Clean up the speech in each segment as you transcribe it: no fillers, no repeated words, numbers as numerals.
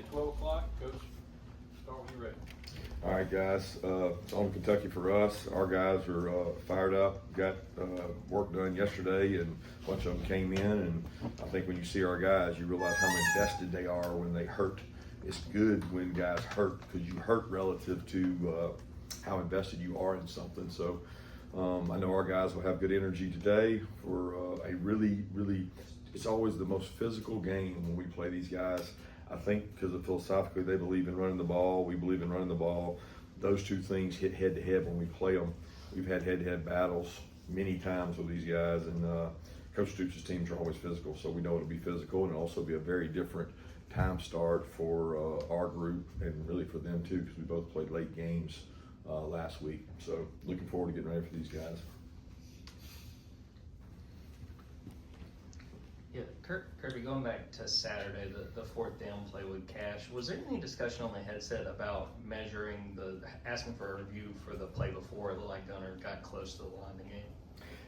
at 12 o'clock. Coach, start when you're ready. All right, guys. It's on Kentucky for us. Our guys are fired up. Got work done yesterday, and a bunch of them came in. And I think when you see our guys, you realize how invested they are when they hurt. It's good when guys hurt because you hurt relative to how invested you are in something. So I know our guys will have good energy today for a really, it's always the most physical game when we play these guys. I think because of philosophically they believe in running the ball, we believe in running the ball. Those two things hit head to head when we play them. We've had head to head battles many times with these guys, and Coach Stoops' teams are always physical, so we know it'll be physical, and it'll also be a very different time start for our group and really for them too, because we both played late games last week. So looking forward to getting ready for these guys. Yeah, Kirby, going back to Saturday, the fourth down play with Cash, was there any discussion on the headset about measuring asking for a review for the play before it looked like Gunner got close to the line of the game?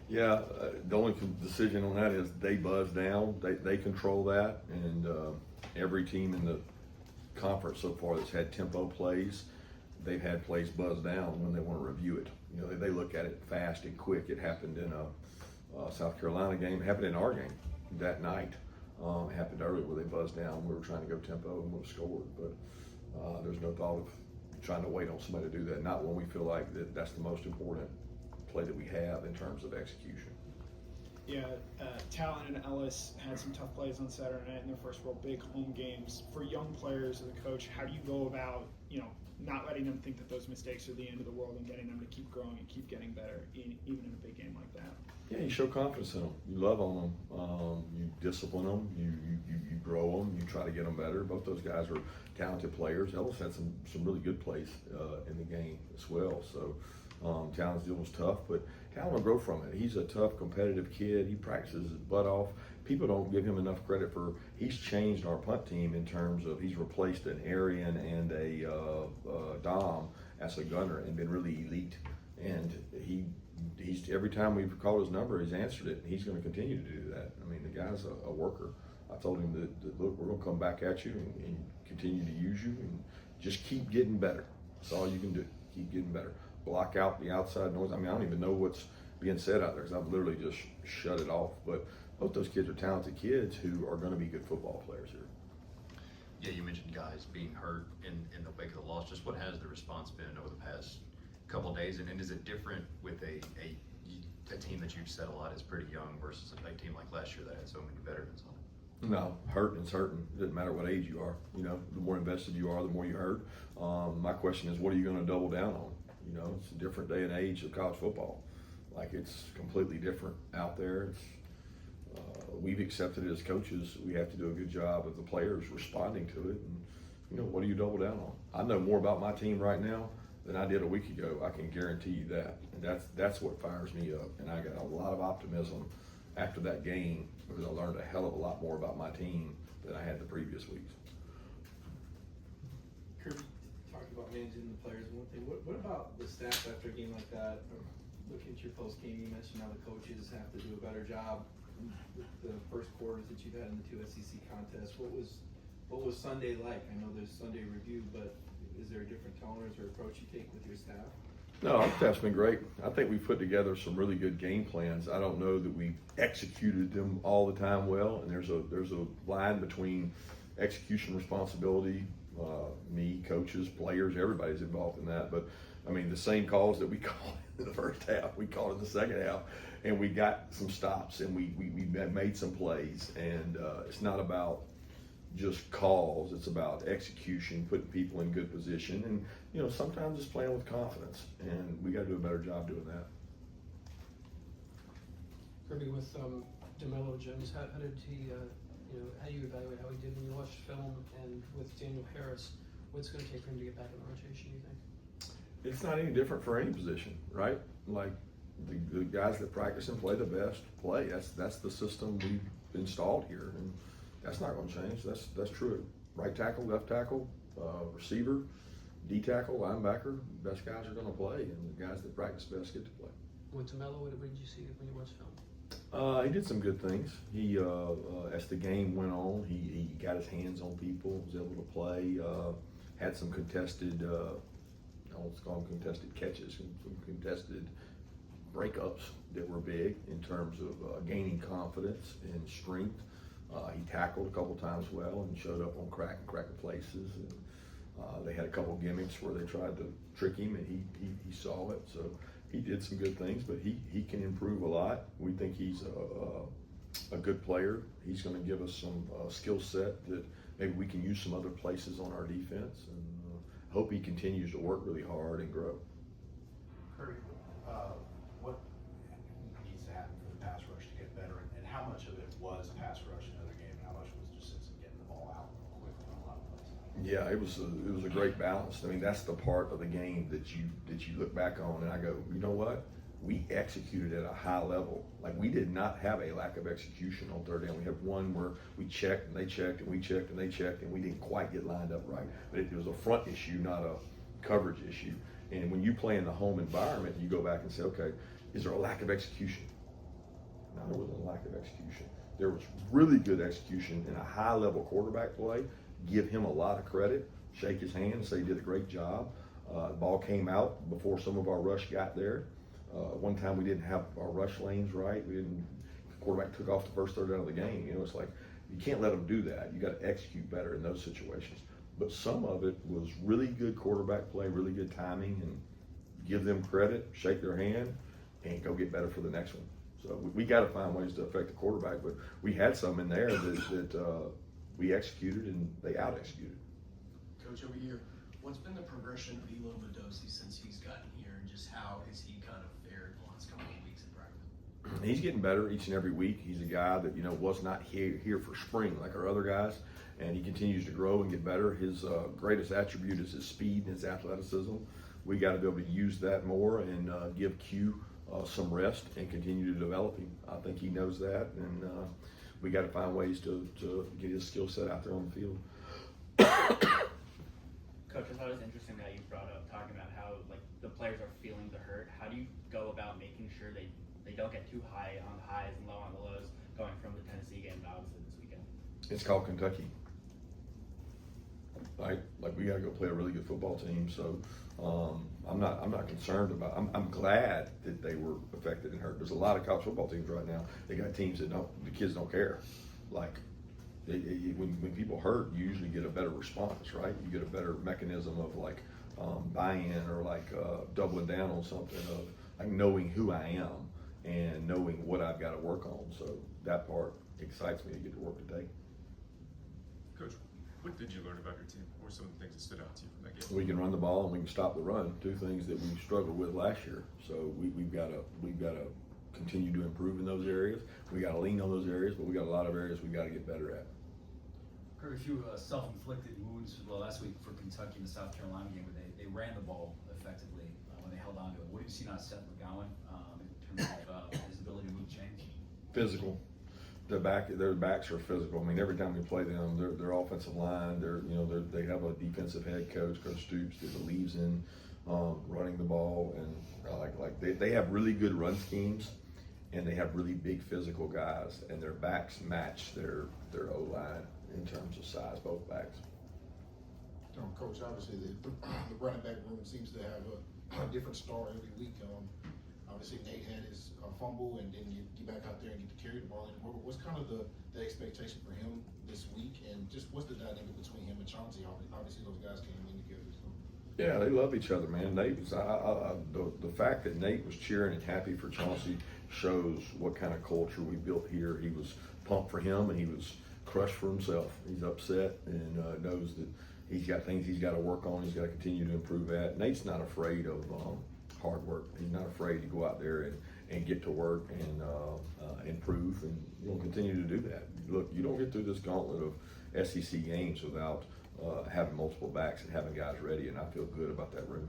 Yeah, the only decision on that is they buzz down. They control that, and every team in the conference so far that's had tempo plays, they've had plays buzz down when they want to review it. You know, they look at it fast and quick. It happened in a South Carolina game. It happened in our game that night. It happened earlier where they buzzed down. We were trying to go tempo and would have scored, but there's no thought of trying to wait on somebody to do that. Not when we feel like that's the most important play that we have in terms of execution. Yeah, Talon and Ellis had some tough plays on Saturday night in their first real big home games. For young players as a coach, how do you go about, not letting them think that those mistakes are the end of the world and getting them to keep growing and keep getting better, even in a big game like that? Yeah, you show confidence in them. You love on them. You discipline them. You grow them. You try to get them better. Both those guys are talented players. Ellis had some really good plays in the game as well. So Talon's deal was tough, but Talon will grow from it. He's a tough, competitive kid. He practices his butt off. People don't give him enough credit for. He's changed our punt team in terms of he's replaced an Arian and a Dom as a gunner and been really elite. And he's every time we've called his number, he's answered it. He's going to continue to do that. I mean, the guy's a worker. I told him that look, we're going to come back at you and continue to use you and just keep getting better. That's all you can do. Keep getting better. Block out the outside noise. I mean, I don't even know what's being said out there because I've literally just shut it off. But both those kids are talented kids who are going to be good football players here. Yeah, you mentioned guys being hurt in the wake of the loss. Just what has the response been over the past couple of days, and is it different with a team that you've said a lot is pretty young versus a big team like last year that had so many veterans on it? No, hurting's hurting. It doesn't matter what age you are. The more invested you are, the more you hurt. My question is, what are you going to double down on? It's a different day and age of college football. Like, it's completely different out there. We've accepted it as coaches. We have to do a good job of the players responding to it. And, what do you double down on? I know more about my team right now than I did a week ago. I can guarantee you that. And that's what fires me up. And I got a lot of optimism after that game because I learned a hell of a lot more about my team than I had the previous weeks. Kirby, talking about managing the players, one thing. What about the staff after a game like that? Looking at your post game, you mentioned how the coaches have to do a better job with the first quarters that you've had in the two SEC contests. What was Sunday like? I know there's Sunday review, but is there a different tolerance or approach you take with your staff? No, our staff's been great. I think we put together some really good game plans. I don't know that we executed them all the time well, and there's a line between execution responsibility, me, coaches, players, everybody's involved in that. But I mean, the same calls that we called in the first half, we called in the second half, and we got some stops and we made some plays. And it's not about just calls, it's about execution, putting people in good position, and sometimes it's playing with confidence, and we got to do a better job doing that. Kirby, with DeMello Jones, how did he, how do you evaluate how he did when you watched film, and with Daniel Harris, what's going to take for him to get back in the rotation, do you think? It's not any different for any position, right? Like the guys that practice and play the best play. That's the system we've installed here, and that's not going to change. That's true. Right tackle, left tackle, receiver, D tackle, linebacker. Best guys are going to play, and the guys that practice best get to play. With DeMello, what did you see when you watched film? He did some good things. He, as the game went on, he got his hands on people, was able to play, had some contested, let's call them contested catches, some contested breakups that were big in terms of gaining confidence and strength. He tackled a couple times well and showed up on cracking places. And, they had a couple gimmicks where they tried to trick him, and he saw it. So he did some good things, but he can improve a lot. We think he's a good player. He's going to give us some skill set that maybe we can use some other places on our defense. And hope he continues to work really hard and grow. Kirby, what needs to happen for the pass rush to get better, and how much of it was pass rush in the other game, and how much was just Simpson getting the ball out quickly on a lot of plays? Yeah, it was a great balance. I mean, that's the part of the game that you look back on and I go, you know what? We executed at a high level. Like, we did not have a lack of execution on third down. We had one where we checked and they checked and we checked and they checked and we didn't quite get lined up right. But it was a front issue, not a coverage issue. And when you play in the home environment, you go back and say, okay, is there a lack of execution? No, there wasn't a lack of execution. There was really good execution in a high-level quarterback play. Give him a lot of credit, shake his hand, say he did a great job. The ball came out before some of our rush got there. One time we didn't have our rush lanes right. The quarterback took off the first third out of the game. You know, it's like, you can't let them do that. You got to execute better in those situations. But some of it was really good quarterback play, really good timing, and give them credit, shake their hand, and go get better for the next one. So we got to find ways to affect the quarterback, but we had some in there that we executed and they out-executed. Coach, over here, what's been the progression of Elo Medosi since he's gotten here, and just how has he kind of fared the last couple of weeks in practice? He's getting better each and every week. He's a guy that, was not here for spring like our other guys, and he continues to grow and get better. His greatest attribute is his speed and his athleticism. We got to be able to use that more and give Q some rest and continue to develop him. I think he knows that, and we got to find ways to get his skill set out there on the field. Coach, I thought it was interesting that you brought up talking about how the players are feeling the hurt. How do you go about making sure they don't get too high on the highs and low on the lows, going from the Tennessee game to obviously this weekend? It's called Kentucky. Right? Like, we got to go play a really good football team. So I'm not concerned about. I'm glad that they were affected and hurt. There's a lot of college football teams right now. They got teams that the kids don't care. Like, when people hurt, you usually get a better response, right? You get a better mechanism of buy-in or doubling down on something of knowing who I am and knowing what I've got to work on. So that part excites me to get to work today. Coach, what did you learn about your team? What were some of the things that stood out to you from that game? We can run the ball and we can stop the run. Two things that we struggled with last year. So we've got to continue to improve in those areas. We got to lean on those areas, but we got a lot of areas we got to get better at. Kirby, a few self-inflicted wounds last week for Kentucky in the South Carolina game where they ran the ball effectively when they held on to it. What have you seen out of Seth McGowan in terms of his ability to move chains? Physical. Their backs are physical. I mean, every time we play them, their offensive line, they have a defensive head coach, Coach Stoops, that believes in running the ball, and they have really good run schemes, and they have really big physical guys, and their backs match their O-line in terms of size, both backs. Coach, obviously the running back room seems to have a different star every week. Obviously Nate had his fumble, and then you get back out there and get to carry the ball. And what's kind of the expectation for him this week, and just what's the dynamic between him and Chauncey? Obviously those guys came in together. So. Yeah, they love each other, man. Nate was the fact that Nate was cheering and happy for Chauncey shows what kind of culture we built here. He was pumped for him, and he was crushed for himself. He's upset and knows that he's got things he's got to work on. He's got to continue to improve at. Nate's not afraid of hard work. He's not afraid to go out there and get to work and improve, and he'll continue to do that. Look, you don't get through this gauntlet of SEC games without having multiple backs and having guys ready, and I feel good about that room.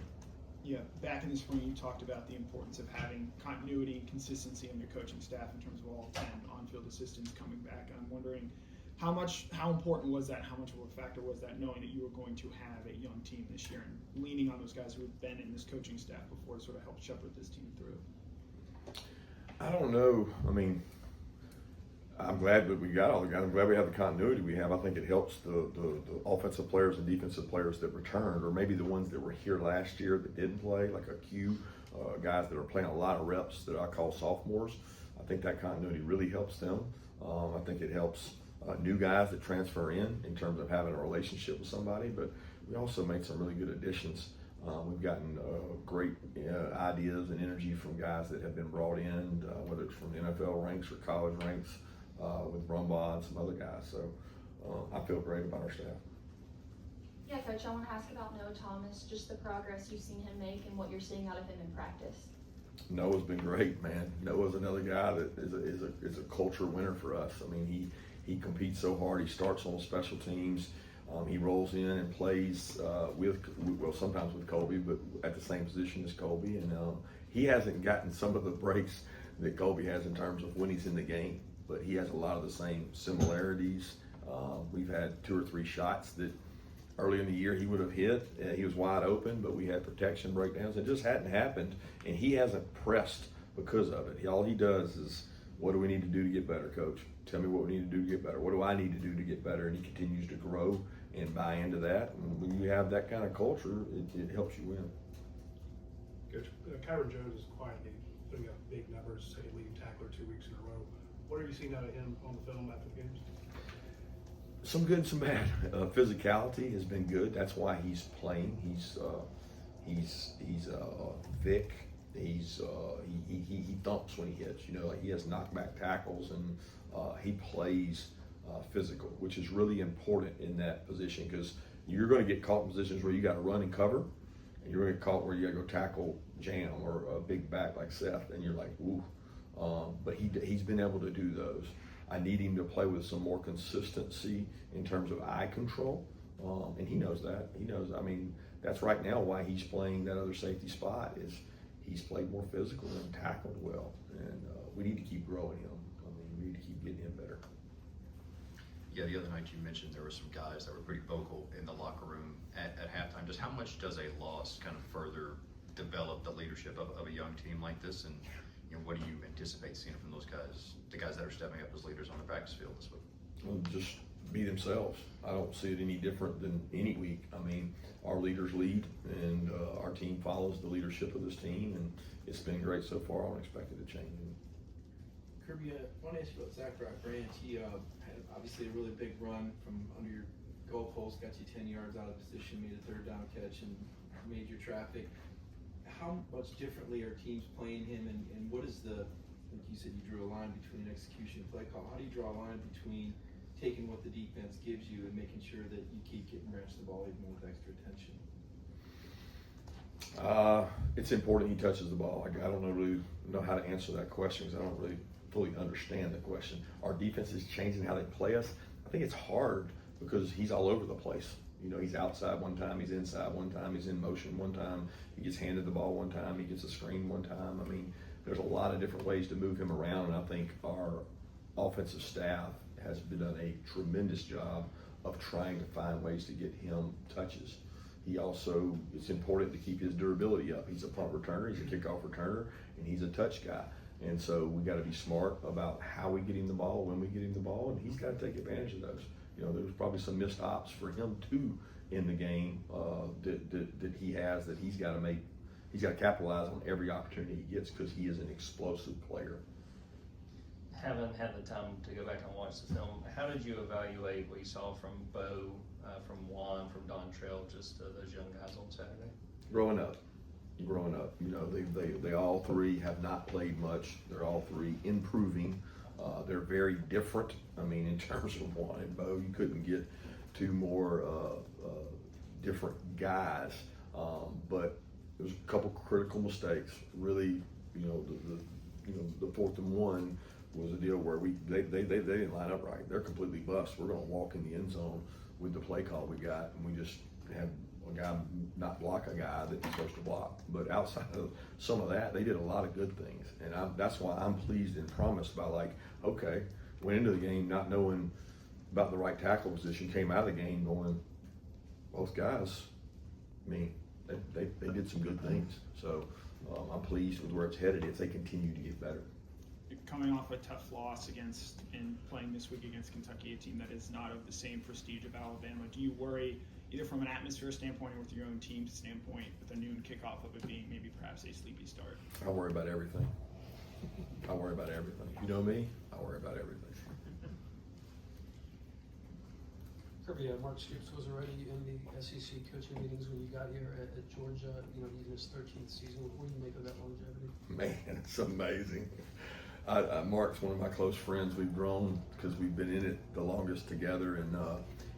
Yeah, back in the spring, you talked about the importance of having continuity and consistency in your coaching staff in terms of all 10 on-field assistants coming back. And I'm wondering how important was that? How much of a factor was that, knowing that you were going to have a young team this year and leaning on those guys who had been in this coaching staff before to sort of help shepherd this team through? I don't know. I mean, I'm glad that we got all the guys. I'm glad we have the continuity we have. I think it helps the offensive players and defensive players that returned, or maybe the ones that were here last year that didn't play, like a Q, guys that are playing a lot of reps that I call sophomores. I think that continuity really helps them. I think it helps new guys that transfer in terms of having a relationship with somebody, but we also made some really good additions. We've gotten great ideas and energy from guys that have been brought in, whether it's from the NFL ranks or college ranks, with Brumbaugh and some other guys. So I feel great about our staff. Yeah, Coach, I want to ask about Noah Thomas, just the progress you've seen him make and what you're seeing out of him in practice. Noah's been great, man. Noah's another guy that is a culture winner for us. I mean, he competes so hard. He starts on special teams. He rolls in and plays sometimes with Colby, but at the same position as Colby. And he hasn't gotten some of the breaks that Colby has in terms of when he's in the game, but he has a lot of the same similarities. We've had 2 or 3 shots that early in the year he would have hit. He was wide open, but we had protection breakdowns. It just hadn't happened, and he hasn't pressed because of it. All he does is, what do we need to do to get better, Coach? Tell me what we need to do to get better. What do I need to do to get better? And he continues to grow and buy into that. And when you have that kind of culture, it helps you win. Coach, Kyron Jones is quietly putting up big numbers, second leading tackler 2 weeks in a row. What are you seeing out of him on the film after the games? Some good and some bad. Physicality has been good. That's why he's playing. He's thick. He thumps when he hits. Like he has knockback tackles, and he plays physical, which is really important in that position, because you're going to get caught in positions where you got to run and cover, and you're going to get caught where you got to go tackle jam or a big back like Seth, and you're like, ooh. But he's been able to do those. I need him to play with some more consistency in terms of eye control, and he knows that. He knows. I mean, that's right now why he's playing that other safety spot, is he's played more physical and tackled well, and we need to keep growing him. I mean, we need to keep getting him better. Yeah, the other night you mentioned there were some guys that were pretty vocal in the locker room at halftime. Just how much does a loss kind of further develop the leadership of a young team like this, and what do you anticipate seeing from those guys, the guys that are stepping up as leaders on the practice field this week? Well, just be themselves. I don't see it any different than any week. I mean, our leaders lead, and our team follows the leadership of this team, and it's been great so far. I don't expect it to change. Kirby, I want to ask you about Zach Branch. He had obviously a really big run from under your goalpost, got you 10 yards out of position, made a third down catch, and major traffic. How much differently are teams playing him, and what is like you said, you drew a line between execution and play call. How do you draw a line between taking what the defense gives you and making sure that you keep getting Branch the ball even with extra attention? It's important he touches the ball. I don't really know how to answer that question, because I don't really fully understand the question. Our defense is changing how they play us. I think it's hard because he's all over the place. He's outside one time, he's inside one time, he's in motion one time, he gets handed the ball one time, he gets a screen one time. I mean, there's a lot of different ways to move him around, and I think our offensive staff has done a tremendous job of trying to find ways to get him touches. It's important to keep his durability up. He's a punt returner, he's a kickoff returner, and he's a touch guy. And so we got to be smart about how we get him the ball, when we get him the ball, and he's got to take advantage of those. There's probably some missed ops for him too in the game that he has, that he's got to make. He's got to capitalize on every opportunity he gets, because he is an explosive player. Haven't had the time to go back and watch the film. How did you evaluate what you saw from Bo, from Juan, from Dontrell, just those young guys on Saturday? Growing up. They all three have not played much. They're all three improving. They're very different. I mean, in terms of Juan and Bo, you couldn't get 2 more different guys. But there's a couple critical mistakes. Really, the 4th and 1 was a deal where they didn't line up right. They're completely bust. We're going to walk in the end zone with the play call we got, and we just had a guy not block a guy that he's supposed to block. But outside of some of that, they did a lot of good things, and that's why I'm pleased and promised by, okay, went into the game not knowing about the right tackle position, came out of the game going, both guys, I mean, they did some good things. So I'm pleased with where it's headed if they continue to get better. coming off a tough loss against and playing this week against Kentucky, a team that is not of the same prestige of Alabama, do you worry either from an atmosphere standpoint or with your own team's standpoint with a noon kickoff of it being maybe perhaps a sleepy start? I worry about everything. I worry about everything. You know me, I worry about everything. Kirby, Mark Stoops was already in the SEC coaching meetings when you got here at Georgia. You know, he's in his 13th season. What do you make of that longevity? Man, it's amazing. Mark's one of my close friends. We've grown because we've been in it the longest together, and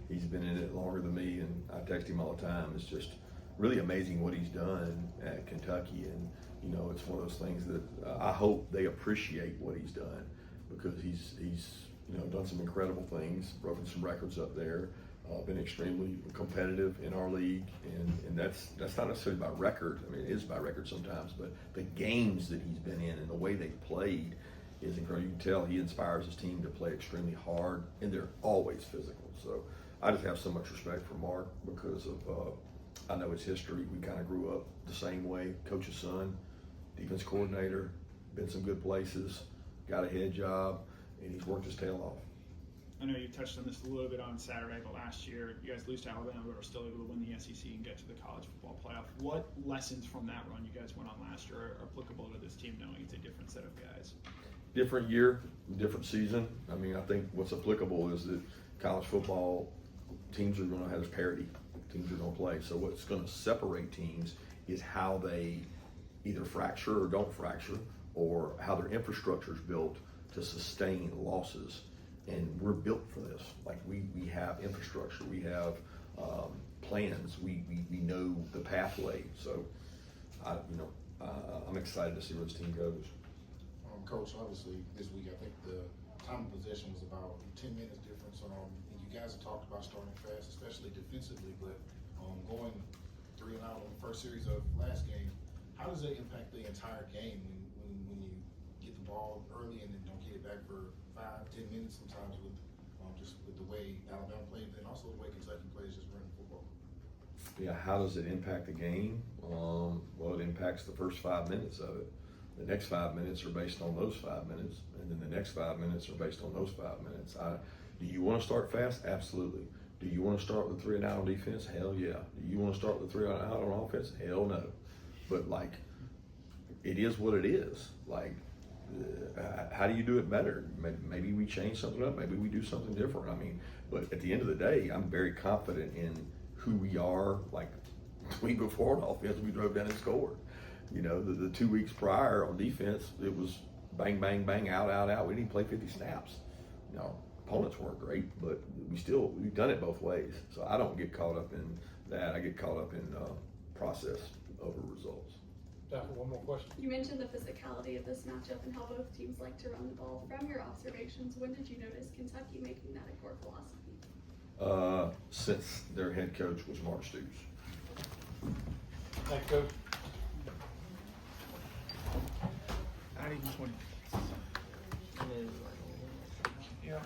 he's been in it longer than me, and I text him all the time. It's just really amazing what he's done at Kentucky, and you know, it's one of those things that I hope they appreciate what he's done, because he's you know, done some incredible things, broken some records up there, been extremely competitive in our league, and that's not necessarily by record. I mean, it is by record sometimes, but the games that he's been in and the way they've played is incredible. You can tell he inspires his team to play extremely hard, and they're always physical. So I just have so much respect for Mark because of I know his history. We kind of grew up the same way. Coach's son, defense coordinator, been some good places, got a head job, and he's worked his tail off. I know you touched on this a little bit on Saturday, but last year you guys lose to Alabama, but are still able to win the SEC and get to the college football playoff. What lessons from that run you guys went on last year are applicable to this team, knowing it's a different set of guys? Different year, different season. I mean, I think what's applicable is that college football teams are going to have parity. Teams are going to play. So what's going to separate teams is how they either fracture or don't fracture, or how their infrastructure is built to sustain losses. And we're built for this. Like we have infrastructure, we have plans, we know the pathway. So I'm excited to see where this team goes. Coach, obviously this week I think the time of possession was about 10 minutes difference. And you guys have talked about starting fast, especially defensively, but going 3 and out on the first series of last game, how does that impact the entire game when you get the ball early and then don't get it back for 5-10 minutes sometimes with the way Alabama played and also the way Kentucky plays just running football? Yeah, how does it impact the game? Well, it impacts the first 5 minutes of it. The next 5 minutes are based on those 5 minutes, and then the next 5 minutes are based on those 5 minutes. Do you want to start fast? Absolutely. Do you want to start with 3 and out on defense? Hell yeah. Do you want to start with 3 and out on offense? Hell no. But like, it is what it is. Like, how do you do it better? Maybe we change something up. Maybe we do something different. I mean, but at the end of the day, I'm very confident in who we are. Like, the week before on offense, we drove down and scored. You know, the 2 weeks prior on defense, it was bang, bang, bang, out, out, out. We didn't play 50 snaps. You know, opponents weren't great, but we've done it both ways. So I don't get caught up in that. I get caught up in process over results. Time for one more question. You mentioned the physicality of this matchup and how both teams like to run the ball. From your observations, when did you notice Kentucky making that a core philosophy? Since their head coach was Mark Stoops. Thanks, Coach. Not even 20. Yeah.